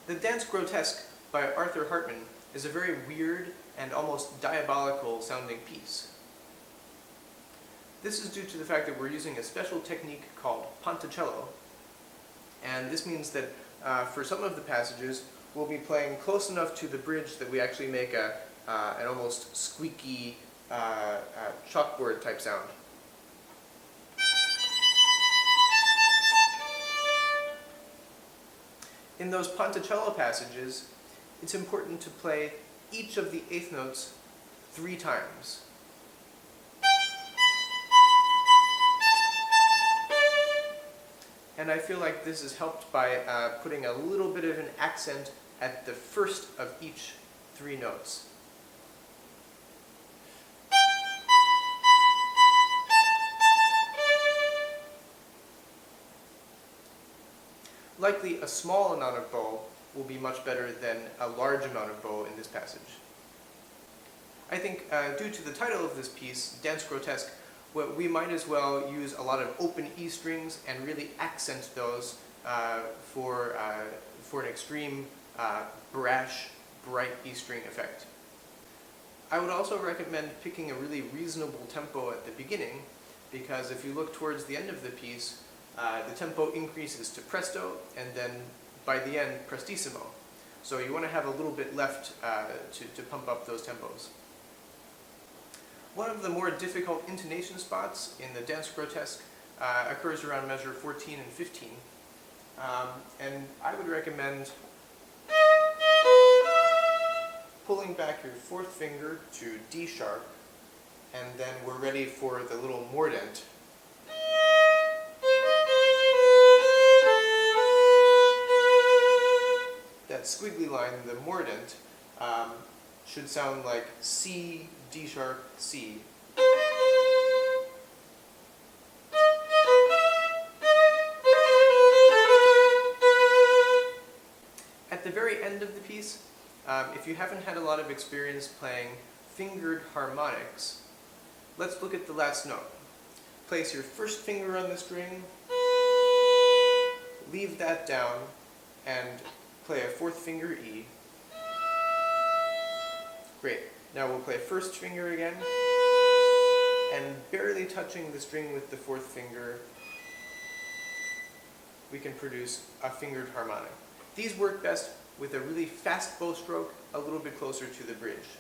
The Danse Grotesque by Arthur Hartmann is a very weird and almost diabolical sounding piece. This is due to the fact that we're using a special technique called ponticello, and this means that for some of the passages we'll be playing close enough to the bridge that we actually make an almost squeaky chalkboard type sound. In those ponticello passages, it's important to play each of the eighth notes 3 times. And I feel like this is helped by putting a little bit of an accent at the first of each 3 notes. Likely a small amount of bow will be much better than a large amount of bow in this passage. I think due to the title of this piece, Danse Grotesque, we might as well use a lot of open E strings and really accent those for an extreme brash, bright E string effect. I would also recommend picking a really reasonable tempo at the beginning, because if you look towards the end of the piece, the tempo increases to presto, and then by the end, prestissimo. So you want to have a little bit left to pump up those tempos. One of the more difficult intonation spots in the Danse Grotesque occurs around measure 14 and 15. And I would recommend pulling back your 4th finger to D sharp, and then we're ready for the little mordent. That squiggly line, the mordent, should sound like C, D sharp, C. At the very end of the piece, if you haven't had a lot of experience playing fingered harmonics, let's look at the last note. Place your 1st finger on the string, leave that down, and play a 4th finger E. Great. Now we'll play 1st finger again, and barely touching the string with the 4th finger, we can produce a fingered harmonic. These work best with a really fast bow stroke a little bit closer to the bridge.